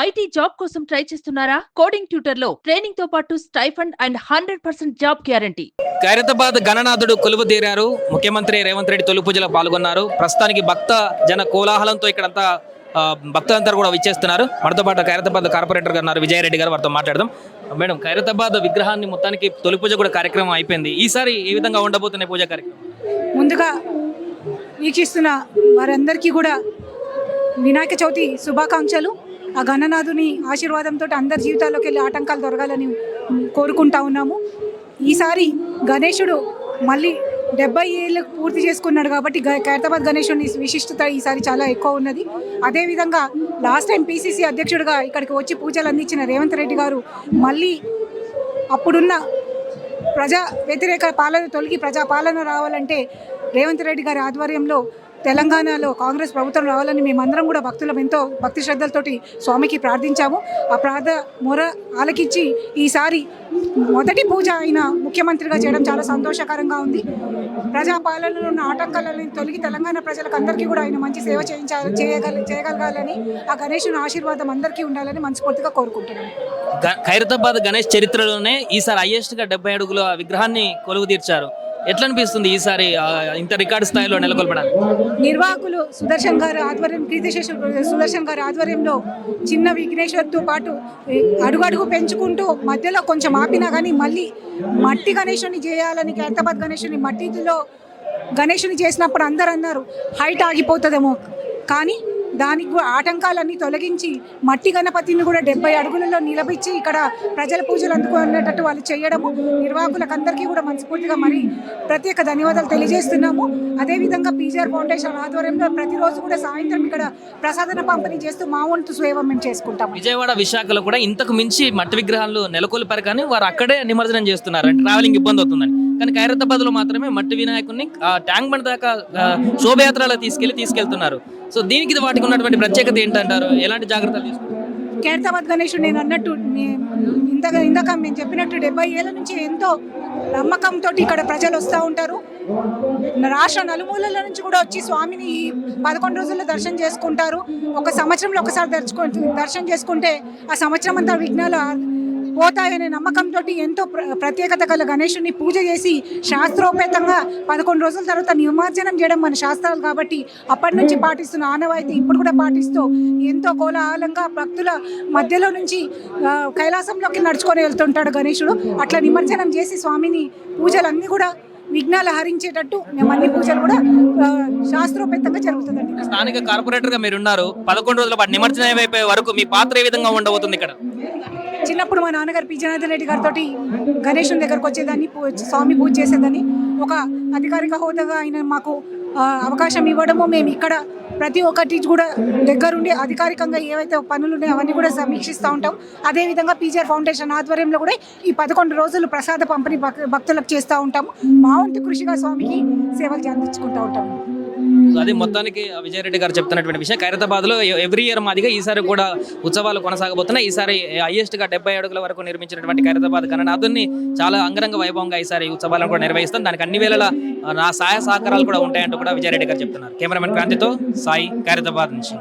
IT job కోసం try చేస్తున్నారా? Coding tutor లో ట్రైనింగ్ తో పాటు stipend and 100% job guarantee. Khairatabad గణనాథుడు కొలువు తీరారు. ముఖ్యమంత్రి రేవంత్ రెడ్డి తొలి పూజలో పాల్గొన్నారు. ప్రస్తుతానికి భక్త జన కోలాహలంతో ఇక్కడంతా భక్తులందరూ కూడా విచ్చేస్తున్నారు. మనతో పాటు ఖైరతాబాద్ కార్పొరేటర్ గారు ఉన్నారు, విజయారెడ్డి గారు. వారితో మాట్లాడదాం. మేడం, ఖైరతాబాద్ విగ్రహాన్ని మొత్తానికి తొలి పూజ కూడా కార్యక్రమం అయిపోయింది. ఈసారి ఏ విధంగా ఉండబోతున్నాయి పూజా కార్యక్రమం? ముందుగా వీక్షిస్తున్న వారందరికీ కూడా వినాయక చవితి శుభాకాంక్షలు. ఆ గణనాథుని ఆశీర్వాదంతో అందరి జీవితాల్లోకి వెళ్ళి ఆటంకాలు దొరకాలని కోరుకుంటా ఉన్నాము. ఈసారి గణేశుడు మళ్ళీ 70 ఏళ్ళు పూర్తి చేసుకున్నాడు కాబట్టి ఖైరతాబాద్ గణేశుని విశిష్టత ఈసారి చాలా ఎక్కువ ఉన్నది. అదేవిధంగా లాస్ట్ టైం PCC అధ్యక్షుడిగా ఇక్కడికి వచ్చి పూజలు అందించిన రేవంత్ రెడ్డి గారు మళ్ళీ అప్పుడున్న ప్రజా వ్యతిరేక పాలన తొలగి ప్రజాపాలన రావాలంటే రేవంత్ రెడ్డి గారి ఆధ్వర్యంలో తెలంగాణలో కాంగ్రెస్ ప్రభుత్వం రావాలని మేమందరం కూడా భక్తులం ఎంతో భక్తి శ్రద్ధలతోటి స్వామికి ప్రార్థించాము. ఆ మొర ఆలకించి ఈసారి మొదటి పూజ అయిన ముఖ్యమంత్రిగా చేయడం చాలా సంతోషకరంగా ఉంది. ప్రజాపాలనలో ఉన్న ఆటంకాలను తొలగి తెలంగాణ ప్రజలకు అందరికీ కూడా ఆయన మంచి సేవ చేయగలగాలని ఆ గణేశుని ఆశీర్వాదం అందరికీ ఉండాలని మనస్ఫూర్తిగా కోరుకుంటున్నాను. ఖైరతాబాద్ గణేష్ చరిత్రలోనే ఈసారి హైయెస్ట్గా 70 అడుగుల విగ్రహాన్ని కొలువు తీర్చారు. ఎట్లా అనిపిస్తుంది ఈసారి ఇంత రికార్డు స్థాయిలో నెలకొల్పడానికి? నిర్వాహకులు సుదర్శన్ గారి ఆధ్వర్యం, కీర్తిశేషులు సుదర్శన్ గారి ఆధ్వర్యంలో చిన్న విఘ్నేశ్వర్తో పాటు అడుగడుగు పెంచుకుంటూ మధ్యలో కొంచెం ఆపినా కానీ మళ్ళీ మట్టి గణేశుని చేయాలని, ఖైరతాబాద్ గణేశుని మట్టిలో గణేశుని చేసినప్పుడు అందరూ అన్నారు హైట్ ఆగిపోతుందేమో, కానీ దానికి ఆటంకాలన్నీ తొలగించి మట్టి గణపతిని కూడా 70 అడుగులలో నిలబెచ్చి ఇక్కడ ప్రజల పూజలు అందుకునేటట్టు వాళ్ళు చేయడము నిర్వాహకులకు అందరికీ కూడా మనస్ఫూర్తిగా మరి ప్రత్యేక ధన్యవాదాలు తెలియజేస్తున్నాము. అదేవిధంగా PGR ఫౌండేషన్ ఆధ్వర్యంలో ప్రతిరోజు కూడా సాయంత్రం ఇక్కడ ప్రసాదన పంపిణీ చేస్తూ మా వంతు సేవ మేము చేసుకుంటాం. విజయవాడ, విశాఖలో కూడా ఇంతకు మించి మట్టి విగ్రహాలు నెలకొల్పారు, కానీ వారు అక్కడే నిమజ్జనం చేస్తున్నారు. అంటే ట్రావెలింగ్ ఇబ్బంది అవుతుందని. కానీ ఖైరతాబాద్ లో మాత్రమే మట్టి వినాయకుడిని ట్యాంక్ బండ్ దాకా శోభయాత్రలో తీసుకెళ్తున్నారు. సో దీనికి వాటికి ఉన్నటువంటి ప్రత్యేకత ఏంటంటారు? ఎలాంటి జాగ్రత్తలు తీసుకుంటారు? ఖైరతాబాద్ గణేశుడు నేను అన్నట్టు ఇందాక మేము చెప్పినట్టు 70 ఏళ్ళ నుంచి ఎంతో నమ్మకంతో ఇక్కడ ప్రజలు వస్తూ ఉంటారు. రాష్ట్ర నలుమూలల నుంచి కూడా వచ్చి స్వామిని 11 రోజుల్లో దర్శనం చేసుకుంటారు. ఒక సంవత్సరంలో ఒకసారి దర్శనం చేసుకుంటే ఆ సంవత్సరం అంతా విఘ్నాలు పోతాయనే నమ్మకంతో ఎంతో ప్రత్యేకత గల గణేశుని పూజ చేసి శాస్త్రోపేతంగా 11 రోజుల తర్వాత నిమజ్జనం చేయడం మన శాస్త్రాలు కాబట్టి అప్పటి నుంచి పాటిస్తున్న ఆనవాయితీ ఇప్పుడు కూడా పాటిస్తూ ఎంతో కోలాహలంగా భక్తుల మధ్యలో నుంచి కైలాసంలోకి నడుచుకొని వెళ్తుంటాడు గణేశుడు. అట్లా నిమజ్జనం చేసి స్వామిని పూజలన్నీ కూడా విఘ్నాలు హరించేటట్టు మేము అన్ని పూజలు కూడా శాస్త్రోపేతంగా జరుగుతుందండి. స్థానిక కార్పొరేటర్ గా మీరున్నారు. 11 రోజుల పాటు నిమజ్జనం అయిపోయే వరకు మీ పాత్ర ఏ విధంగా ఉండబోతుంది ఇక్కడ? చిన్నప్పుడు మా నాన్నగారు పి జనార్దన్ రెడ్డి గారితో గణేశుని దగ్గరకు వచ్చేదాన్ని, స్వామి పూజ చేసేదాన్ని. ఒక అధికారిక హోదాగా ఆయన మాకు అవకాశం ఇవ్వడము, మేము ఇక్కడ ప్రతి ఒక్కటి కూడా దగ్గరుండి అధికారికంగా ఏవైతే పనులు ఉన్నాయో అవన్నీ కూడా సమీక్షిస్తూ ఉంటాం. అదేవిధంగా PGR ఫౌండేషన్ ఆధ్వర్యంలో కూడా ఈ 11 రోజులు ప్రసాద పంపిణీ భక్తులకు చేస్తూ ఉంటాము. మా వంతు కృషిగా స్వామికి సేవలు అందించుకుంటూ ఉంటాము. అది మొత్తానికి విజయారెడ్డి గారు చెప్తున్నటువంటి విషయం. ఖైరతాబాద్ లో ఎవ్రీ ఇయర్ మాదిగా ఈసారి కూడా ఉత్సవాలు కొనసాగబోతున్నాయి. ఈసారి హైయెస్ట్ గా 70 అడుగుల వరకు నిర్మించినటువంటి ఖైరతాబాద్ గణనాథుని చాలా అంగరంగ వైభవంగా ఈసారి ఉత్సవాలను కూడా నిర్వహిస్తాం. దానికి అన్ని వేళల నా సహాయ సహకారాలు కూడా ఉంటాయంటూ కూడా విజయారెడ్డి గారు చెప్తున్నారు. కెమెరామెన్ క్రాంతితో సాయి, ఖైరతాబాద్ నుంచి.